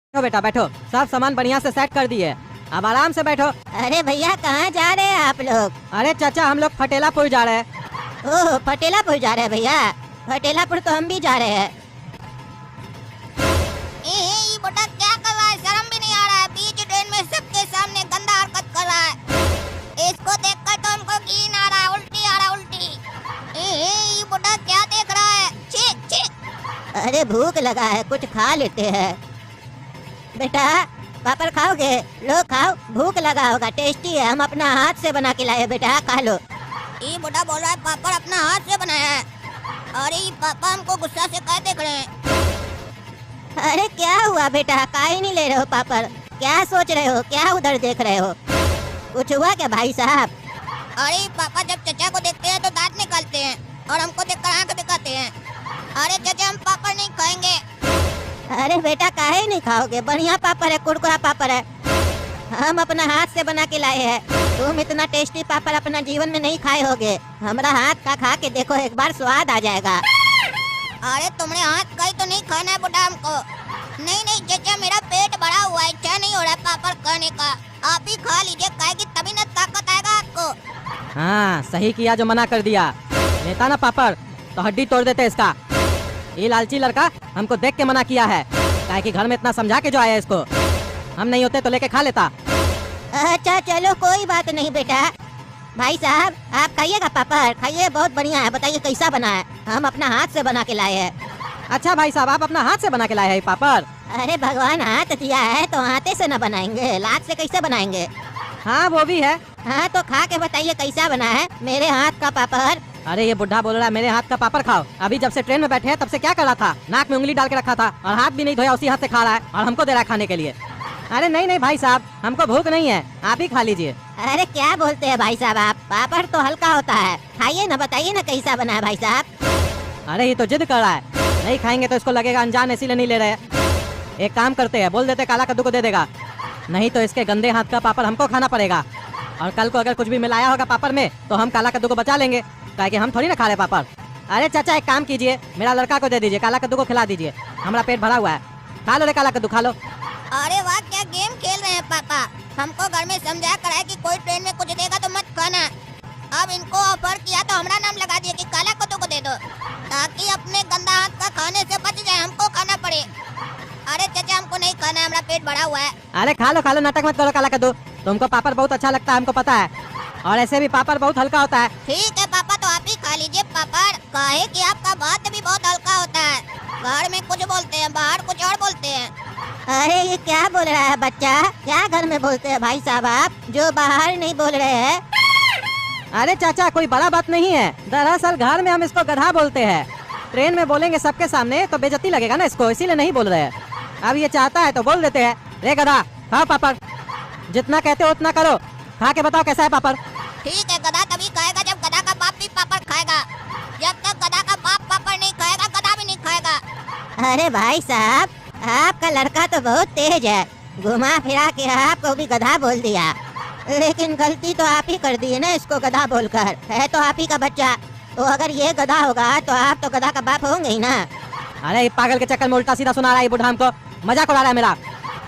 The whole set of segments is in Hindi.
बैठो बेटा बैठो, सब सामान बढ़िया से सेट कर दिए, अब आराम से बैठो। अरे भैया कहाँ जा रहे हैं आप लोग? अरे चाचा हम लोग फटेलापुर जा रहे हैं। ओह फटेलापुर जा रहे हैं भैया? फटेलापुर तो हम भी जा रहे हैं। ये बुढ़ा क्या कर रहा है? शर्म भी नहीं आ रहा है? बीच ट्रेन में सबके सामने गंदा हरकत कर रहा है। इसको देखकर तो हमको घिन आ रहा है, उल्टी आ रहा है, उल्टी। ये बुढ़ा क्या देख रहा है? छी छी। अरे भूख लगा है, कुछ खा लेते हैं। बेटा पापड़ खाओगे? लो खाओ, भूख लगा होगा, टेस्टी है, हम अपना हाथ से बना के लाए बेटा, खा लो। ये बुढ़ा बोल रहा है पापड़ अपना हाथ से बनाया है। अरे ये पापा हमको गुस्सा से क्या देख रहे हैं? अरे क्या हुआ बेटा, काहे नहीं ले रहे हो पापड़? क्या सोच रहे हो, क्या उधर देख रहे हो? कुछ हुआ क्या भाई साहब? अरे पापा जब चचा को देखते हैं तो दांत निकालते हैं और हमको देखकर आंख दिखाते हैं। अरे चचा हम पापड़ नहीं खाएंगे। अरे बेटा काहे नहीं खाओगे? बढ़िया पापड़ है, कुरकुरा पापड़ है, हम अपना हाथ से बना के लाए हैं। तुम इतना टेस्टी पापड़ अपना जीवन में नहीं खाए होगे, हमारा हाथ का खा के देखो, एक बार स्वाद आ जाएगा। अरे तुमने हाथ का ही तो नहीं खाना है बुढ़ा हमको। नहीं नहीं चचा मेरा पेट भरा हुआ है, इच्छा नहीं हो रहा है पापड़ खाने का। आप ही खा लीजिए, खाएगी तभी ना ताकत आएगा आपको। हाँ सही किया जो मना कर दिया, लेता ना पापड़ तो हड्डी तोड़ देते इसका। ये लालची लड़का हमको देख के मना किया है, काहे कि घर में इतना समझा के जो आया इसको, हम नहीं होते तो लेके खा लेता। अच्छा चलो कोई बात नहीं बेटा। भाई साहब आप खाइएगा पापड़, खाइए, बहुत बढ़िया है। बताइए कैसा बना है? हम अपना हाथ से बना के लाए हैं। अच्छा भाई साहब आप अपना हाथ से बना के लाए हैं पापड़? अरे भगवान हाथ दिया है तो हाथे से न बनाएंगे, लात से कैसे बनाएंगे? हाँ वो भी है। हाँ तो खा के बताइए कैसा बना है मेरे हाथ का पापड़। अरे ये बुढ़ा बोल रहा है मेरे हाथ का पापड़ खाओ। अभी जब से ट्रेन में बैठे हैं तब से क्या कर रहा था, नाक में उंगली डाल के रखा था और हाथ भी नहीं धोया, उसी हाथ से खा रहा है और हमको दे रहा है खाने के लिए। अरे नहीं नहीं भाई साहब हमको भूख नहीं है, आप ही खा लीजिए। अरे क्या बोलते हैं भाई साहब आप? पापड़ तो हल्का होता है, खाइए ना, बताइए ना कैसा बना है भाई साहब। अरे ये तो जिद कर रहा है, नहीं खाएंगे तो इसको लगेगा अनजान, इसीलिए नहीं ले रहे। एक काम करते हैं, बोल देते काला कद्दू को दे देगा, नहीं तो इसके गंदे हाथ का पापड़ हमको खाना पड़ेगा। और कल को अगर कुछ भी मिलाया होगा पापड़ में तो हम काला कद्दू को बचा लेंगे, ताकि हम थोड़ी ना खा रहे पापड़। अरे चाचा एक काम कीजिए, मेरा लड़का को दे दीजिए, काला कद्दू को खिला दीजिए, हमारा पेट भरा हुआ है। खा लो रे काला कद्दू, खा लो। अरे वाह क्या गेम खेल रहे हैं पापा। हमको घर में समझा कर है कि कोई ट्रेन में कुछ देगा तो मत खाना। अब इनको ऑफर किया तो हमारा नाम लगा दिया कि काला कद्दू को दे दो, ताकि अपने गंदा हाथ का खाने से बच जाए, हमको खाना पड़े। अरे चाचा हमको नहीं खाना है, हमारा पेट भरा हुआ है। अरे खा लो, नाटक मत करो काला कद्दू, तुमको पापड़ बहुत अच्छा लगता है हमको पता है, और ऐसे भी पापड़ बहुत हल्का होता है। ठीक है पापा तो आप ही खा लीजिए पापड़, काहे कि आपका बात भी बहुत हल्का होता है। घर में कुछ बोलते हैं, बाहर कुछ और बोलते हैं। अरे ये क्या बोल रहा है बच्चा? क्या घर में बोलते हैं भाई साहब आप, जो बाहर नहीं बोल रहे हैं? अरे चाचा कोई बड़ा बात नहीं है, दरअसल घर में हम इसको गधा बोलते हैं, ट्रेन में बोलेंगे सबके सामने तो बेइज्जती लगेगा ना इसको, इसीलिए नहीं बोल रहे हैं। अब ये चाहता है तो बोल देते हैं, रे गधा खाओ पापड़, जितना कहते हो उतना करो, खा के बताओ कैसा है पापड़। ठीक है गधा तभी खाएगा जब गधा का बाप भी पापड़ खाएगा। जब तक गधा का बाप पापड़ नहीं खाएगा गधा भी नहीं खाएगा। अरे भाई साहब आपका लड़का तो बहुत तेज है, घुमा फिरा के आपको भी गधा बोल दिया, लेकिन गलती तो आप ही कर दी है ना इसको गधा बोलकर। है तो आप ही का बच्चा, तो अगर ये गधा होगा तो आप तो गधा का बाप होंगे ही ना। अरे ये पागल के चक्कर में उल्टा सीधा सुना रहा है बुढ़ा, हमको मजाक उड़ा रहा है मेरा।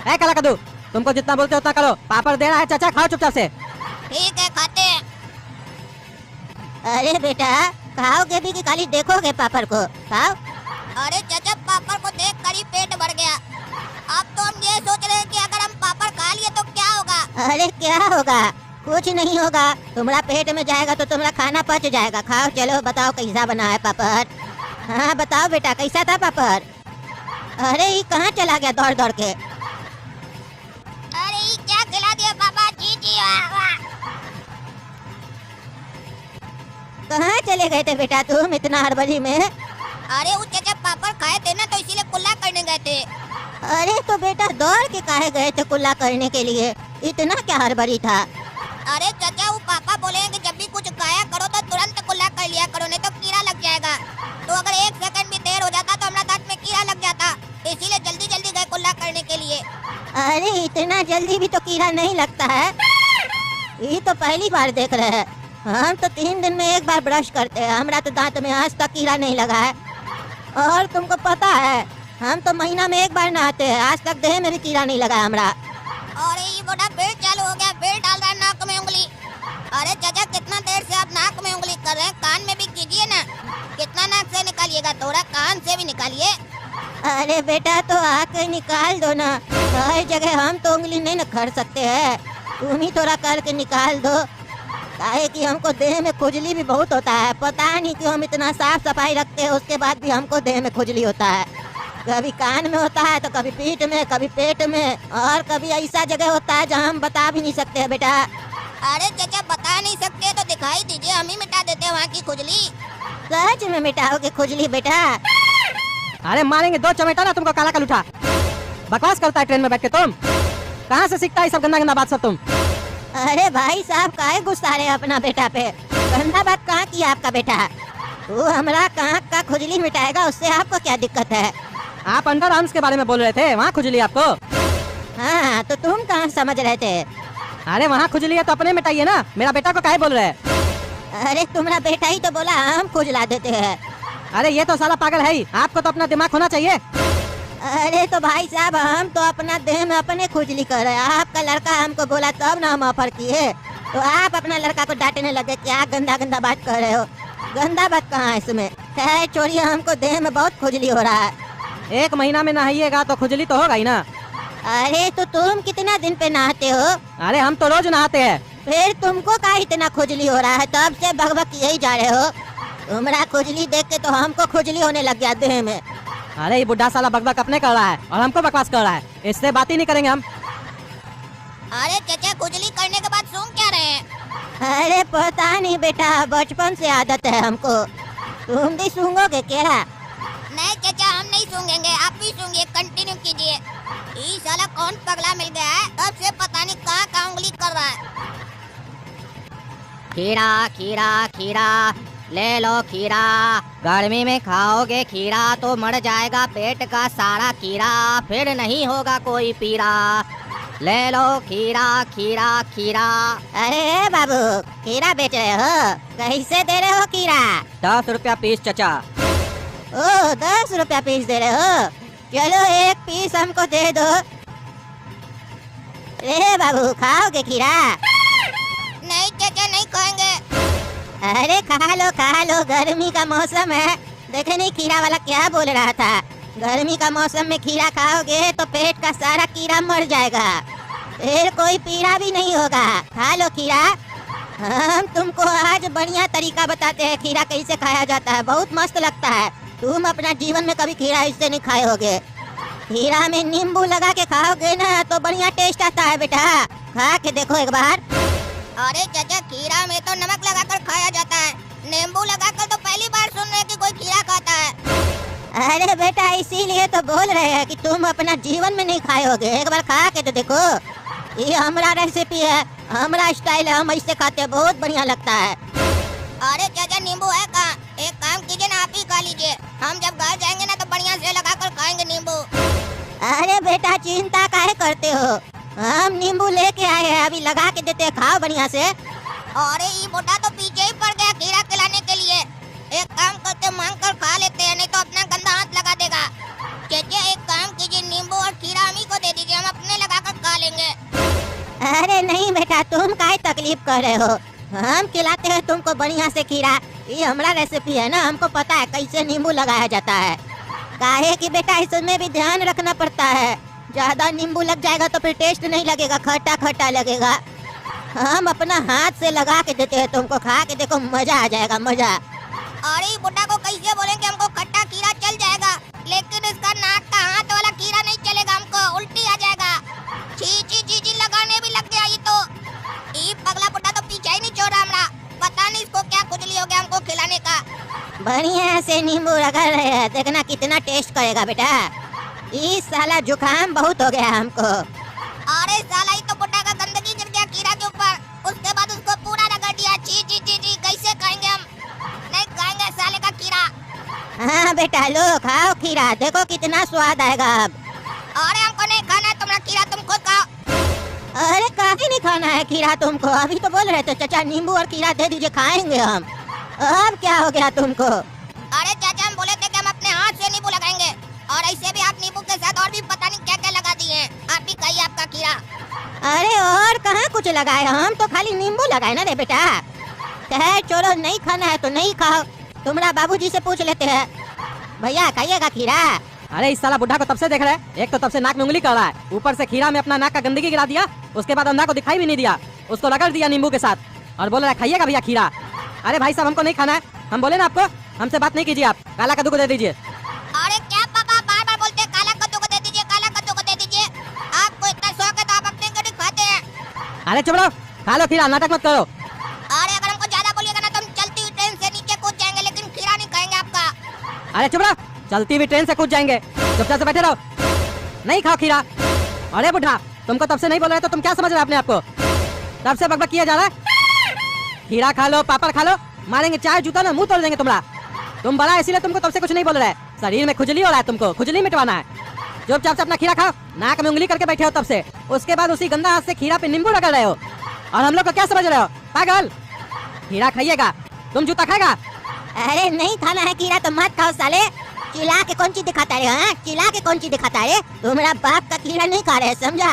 है काला कद्दू तुमको जितना बोलते उतना करो, पापड़ दे रहा है चाचा, खाओ चुपचाप से। ठीक है खाते हैं। अरे बेटा खाओगे भी कि खाली देखोगे पापड़ को? खाओ। अरे चाचा पापड़ को देख कर ही पेट भर गया। अब तो हम ये सोच रहे हैं कि अगर हम पापड़ खा लिए तो क्या होगा? अरे क्या होगा? कुछ नहीं होगा, तुम्हारा पेट में जाएगा तो तुम्हारा खाना पच जाएगा। खाओ चलो, बताओ कैसा बना है पापड़? हाँ बताओ बेटा कैसा था पापड़? अरे ये कहाँ चला गया दौड़ दौड़ के? अरे ये क्या खिला दिया पापा? जी जी वाह वाह। कहाँ चले गए थे बेटा तुम इतना हड़बड़ी में? अरे वो चाचा पापड़ खाए थे ना तो इसीलिए कुल्ला करने गए थे। अरे तो बेटा दौड़ के काहे गए थे कुल्ला करने के लिए? इतना क्या हड़बड़ी था? अरे चाचा वो पापा बोले कि जब भी कुछ खाया करो तो तुरंत कुल्ला कर लिया करो, नहीं तो कीड़ा लग जाएगा। तो अगर 1 सेकंड भी देर हो जाता तो हमारा दांत में कीड़ा लग जाता, इसीलिए जल्दी जल्दी गए कुल्ला करने के लिए। अरे इतना जल्दी भी तो कीड़ा नहीं लगता है, ये तो पहली बार देख रहे हैं। हम तो 3 दिन में 1 बार ब्रश करते हैं, हमारा तो दांत में आज तक कीड़ा नहीं लगा है। और तुमको पता है हम तो महीना में एक बार नहाते हैं, आज तक देह में भी कीड़ा नहीं लगा हमरा। अरे ये बुढ़ा फिर चालू हो गया, फिर डाल रहा है नाक में उंगली। अरे चाचा कितना देर से आप नाक में उंगली कर रहे हैं, कान में भी कीजिए ना। कितना नाक से निकालिएगा, थोड़ा कान से भी निकालिए। अरे बेटा तो आके निकाल दो ना, हर जगह हम तो उंगली नहीं न कर सकते हैं, तुम ही थोड़ा करके निकाल दो। काहे कि हमको देह में खुजली भी बहुत होता है, पता नहीं क्यों हम इतना साफ सफाई रखते हैं उसके बाद भी हमको देह में खुजली होता है। कभी कान में होता है तो कभी पीठ में, कभी पेट में, और कभी ऐसा जगह होता है जहाँ हम बता भी नहीं सकते हैं बेटा। अरे चाचा बता नहीं सकते तो दिखाई दीजिए, हम ही मिटा देते हैं वहाँ की खुजली। सच में मिटाओगे खुजली बेटा? अरे मारेंगे दो चमेटा ना तुमको, काला कलूठा। बकवास करता है ट्रेन में बैठ के तुम, कहाँ से सीखता है सब गंदा गंदा बात सब तुम? अरे भाई साहब काहे गुस्सा रहे अपना बेटा पे? गंदा बात कहाँ की आपका बेटा? वो हमारा कहाँ का खुजली मिटाएगा, उससे आपको क्या दिक्कत है? आप अंडर आर्म्स के बारे में बोल रहे थे, वहाँ खुजली आपको? हाँ तो तुम कहाँ समझ रहे थे? अरे वहाँ खुजली है तो अपने मिटाइए ना, मेरा बेटा को काहे बोल रहे हैं? अरे तुम्हारा बेटा ही तो बोला हम खुजला देते हैं। अरे ये तो साला पागल है ही, आपको तो अपना दिमाग होना चाहिए। अरे तो भाई साहब हम तो अपना देह में अपने खुजली कर रहे हैं, आपका लड़का हमको बोला तब ना हम ऑफर किए, तो आप अपना लड़का को डांटने लगे, क्या गंदा गंदा बात कर रहे हो? गंदा बात कहाँ है इसमें? है छोड़िए, हमको देह में बहुत खुजली हो रहा है। 1 महीना में नहाइएगा तो खुजली तो होगा ही ना। अरे तो तुम कितना दिन पे नहाते हो? अरे हम तो रोज नहाते हैं। फिर तुमको का इतना खुजली हो रहा है? तब से भगभग यही जा रहे हो। तुम्हारा खुजली देख के तो हमको खुजली होने लग गया देह में। अरे ये बुढ़ा साला बकबक अपने कर रहा है और हमको बकवास कर रहा है, इससे बात ही नहीं करेंगे हम। अरे चाचा खुजली करने के बाद सूंघ क्या रहे हैं? अरे पता नहीं बेटा, बचपन से आदत है हमको। तुम भी सूंघोगे क्या? नहीं चाचा हम नहीं सूंघेंगे, आप भी सूंघिए, कंटिन्यू कीजिए। ये साला कौन पगला मिल गया है, तब से पता नहीं कहाँ कहाँ उंगली कर रहा है। खीरा खीरा खीरा ले लो खीरा, गर्मी में खाओगे खीरा तो मर जाएगा पेट का सारा कीड़ा, फिर नहीं होगा कोई पीरा। ले लो खीरा खीरा खीरा। अरे बाबू खीरा बेच रहे हो? कैसे दे रहे हो खीरा? 10 रुपया पीस चचा। ओ 10 रुपया पीस दे रहे हो? चलो 1 पीस हमको दे दो। रे बाबू खाओगे खीरा? नहीं चाचा नहीं खाएंगे। अरे खा लो, गर्मी का मौसम है। देखे नहीं खीरा वाला क्या बोल रहा था, गर्मी का मौसम में खीरा खाओगे तो पेट का सारा कीड़ा मर जाएगा, फिर कोई पीड़ा भी नहीं होगा। खा लो खीरा। हम तुमको आज बढ़िया तरीका बताते हैं खीरा कैसे खाया जाता है, बहुत मस्त लगता है। तुम अपना जीवन में कभी खीरा इससे नहीं खाए होगे। खीरा में नींबू लगा के खाओगे ना तो बढ़िया टेस्ट आता है बेटा, खा के देखो एक बार। अरे चाचा खीरा में तो नमक लगाकर खाया जाता है, नींबू लगाकर तो पहली बार सुन रहे हैं कि कोई खीरा खाता है। अरे बेटा इसीलिए तो बोल रहे हैं कि तुम अपना जीवन में नहीं खाए होगे, एक बार खा के तो देखो। ये हमारा रेसिपी है, हमारा स्टाइल है, हम ऐसे खाते हैं, बहुत बढ़िया लगता है। अरे चाचा नींबू है कहाँ? एक काम कीजिए ना, आप ही खा लीजिए, हम जब घर जाएंगे ना तो बढ़िया से लगाकर खाएंगे नींबू। अरे बेटा चिंता काहे करते हो, हम नींबू लेके आए हैं, अभी लगा के देते हैं, खाओ बढ़िया से। अरे ये बुढ़ा तो पीछे ही पड़ गया खीरा खिलाने के लिए। एक काम करते मांग कर खा लेते हैं, नहीं तो अपना गंदा हाथ लगा देगा। चाचा एक काम कीजिए, नींबू और खीरा हम ही को दे दीजिए, हम अपने लगाकर खा लेंगे। अरे नहीं बेटा तुम काहे तकलीफ कर रहे हो, हम खिलाते हैं तुमको बढ़िया से खीरा। ये हमारा रेसिपी है ना, हमको पता है कैसे नींबू लगाया जाता है। काहे कि बेटा इसमें भी ध्यान रखना पड़ता है, ज्यादा नींबू लग जाएगा तो फिर टेस्ट नहीं लगेगा, खट्टा खट्टा लगेगा। हम अपना हाथ से लगा के देते हैं तुमको, खा के देखो मजा आ जाएगा, मजा। अरे बुढ़ा को कैसे बोलेंगे हमको खट्टा खीरा चल जाएगा, लेकिन इसका नाक का हाथ वाला खीरा नहीं चलेगा, हमको उल्टी आ जाएगा। छी छी छी छी लगाने भी लग गया ये तो। ये पगला बुढ़ा तो पीछे ही नहीं छोड़ रहा हमारा, पता नहीं इसको क्या खुजली हो गया हमको खिलाने का। बढ़िया से नींबू रगड़ रहे हैं, देखना कितना टेस्ट करेगा बेटा। इस साला जुकाम बहुत हो गया हमको। अरे साला ये तो बुढ़ा का गंदगी गिर गया खीरा के ऊपर, उसके बाद उसको पूरा रगड़ दिया। छी छी छी छी कैसे खाएंगे हम, नहीं खाएंगे साले का खीरा। हाँ बेटा लो खाओ खीरा, देखो कितना स्वाद आएगा अब। अरे हमको नहीं खाना है तुम्हारा खीरा, तुम खुद खाओ। अरे काहे नहीं खाना है खीरा तुमको, अभी तो बोल रहे थे चाचा नींबू और खीरा दे दीजिए खाएंगे हम, अब क्या हो गया तुमको? अरे चाचा हम बोले थे कि हम अपने हाथ से नींबू लगाएंगे, और ऐसे भी आप अरे और कहाँ कुछ लगाए, हम तो खाली नींबू लगाए ना रे बेटा। कहे चलो नहीं खाना है तो नहीं खाओ, तुम्हारा बाबूजी से पूछ लेते हैं। भैया खाइएगा खीरा? अरे इस साला बुढ़ा को तब से देख रहे हैं, एक तो तब से नाक में उंगली कर रहा है, ऊपर से खीरा में अपना नाक का गंदगी गिरा दिया, उसके बाद अंधा को दिखाई भी नहीं दिया, उसको रगड़ दिया नींबू के साथ और बोल रहा है खाइएगा भैया खीरा। अरे भाई साहब हमको नहीं खाना है, हम बोले ना आपको, हमसे बात नहीं कीजिए, आप काला कद्दू को दे दीजिए। अरे क्या पापा बार बार बोलते हैं काला कद्दू को दे दीजिए, काला कद्दू को दे दीजिए। आपको इतना शौक है तो आप अपने को नहीं खाते हैं। अरे चुप रहो, खा लो खीरा, नाटक मत करो। अरे अगर हमको ज्यादा बोलिएगा ना तो हम चलती हुई ट्रेन से नीचे कूद जाएंगे, लेकिन खीरा नहीं खाएंगे आपका। अरे चुप रहो, चलती हुई ट्रेन से कूद जाएंगे, चुपचाप से बैठे रहो, नहीं खाओ खीरा। अरे बुढ़ा तुमको तब से नहीं बोल रहे तो तुम क्या समझ रहे हो अपने आप को, तब से बकबक किया जा रहा है। खीरा खा लो, पापड़ खा लो, मारेंगे चाय जूता ना मुंह तोड़ देंगे तुम्हारा। तुम बड़ा है इसीलिए तुमको तब से कुछ नहीं बोल रहे, शरीर में खुजली हो रहा है, तुमको खुजली मिटवाना है। चुपचाप से अपना खीरा खाओ, नाक में उंगली करके बैठे हो तब से, उसके बाद उसी गंदा हाथ से खीरा पे नींबू रगड़ रहे हो और हम लोग को क्या समझ रहे हो पागल। खीरा खाइएगा, तुम जूता खाएगा। अरे नहीं खाना है खीरा तो मत खाओ साले, चिल्ला के कौन चीज दिखाता है? हाँ चिल्ला के कौन चीज दिखाता है? तुम्हारा बाप का खीरा नहीं खा रहे, समझा?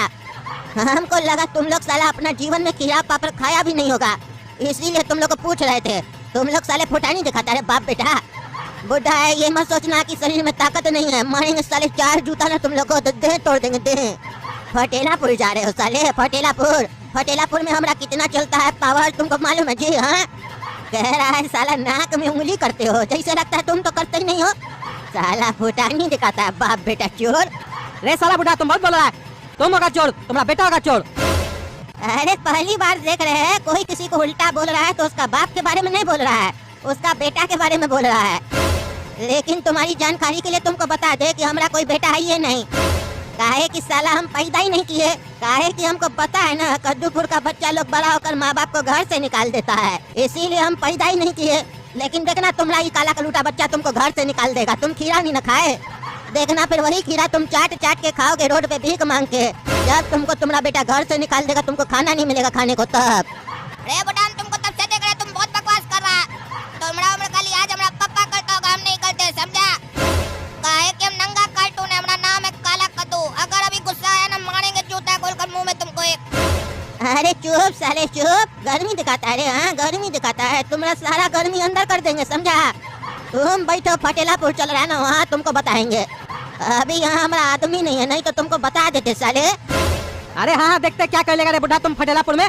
हमको लगा तुम लोग साला अपना जीवन में खीरा पापड़ खाया भी नहीं होगा, इसीलिए तुम लोग को पूछ रहे थे। तुम लोग साले फुटानी दिखाता है बाप बेटा। बुढ़ा है ये मत सोचना कि शरीर में ताकत नहीं है, मारेंगे साले चार जूता ना तुम लोग को तो देह तोड़ देंगे देह। फटेलापुर जा रहे हो साले, फटेलापुर। फटेलापुर में हमारा कितना चलता है पावर तुमको मालूम है जी? हाँ कह रहा है साला नाक में उंगली करते हो, जैसे लगता है तुम तो करते ही नहीं हो। साला फुटानी दिखाता है बाप बेटा चोर। रे साला बुढ़ा तुम बहुत बोल रहा है, तुम होगा चोर, तुम्हारा बेटा होगा चोर। अरे पहली बार देख रहे हैं कोई किसी को उल्टा बोल रहा है तो उसका बाप के बारे में नहीं बोल रहा है, उसका बेटा के बारे में बोल रहा है। लेकिन तुम्हारी जानकारी के लिए तुमको बता दे कि हमारा कोई बेटा है ये नहीं, काहे कि साला हम पैदा ही नहीं किए, काहे कि हमको पता है ना कद्दूपुर का बच्चा लोग बड़ा होकर माँ बाप को घर से निकाल देता है, इसीलिए हम पैदा ही नहीं किए। लेकिन देखना तुम्हारा ये काला कलूटा बच्चा तुमको घर से निकाल देगा, तुम खीरा नहीं न खाए, देखना फिर वही खीरा तुम चाट चाट के खाओगे रोड पे भीख मांग के, जब तुमको तुम्हारा बेटा घर से निकाल देगा तुमको खाना नहीं मिलेगा खाने को तब। रे बुढ़ा हम तुमको तब से देख रहे हैं, तुम बहुत बकवास कर रहा है। तुम्हारा उम्र का लिहाज हमारा पापा करता होगा, हम नहीं करते, समझा? काहे कि हम नंगा कार्टून है, हमारा नाम है काला कद्दू। अगर अभी गुस्सा आया ना मारेंगे जूता खोलकर मुंह में तुमको एक। अरे चुप साले चुप, गर्मी दिखाता है रे। हाँ गर्मी दिखाता है, तुम्हारा सारा गर्मी अंदर कर देंगे, समझा? तुम बैठो फटेलापुर चल रहा है ना, वहाँ तुमको बताएंगे। अभी यहाँ हमारा आदमी नहीं है, नहीं तो तुमको बता देते साले। अरे हाँ देखते क्या कर लेगा रे बुढ़ा तुम फटेलापुर में।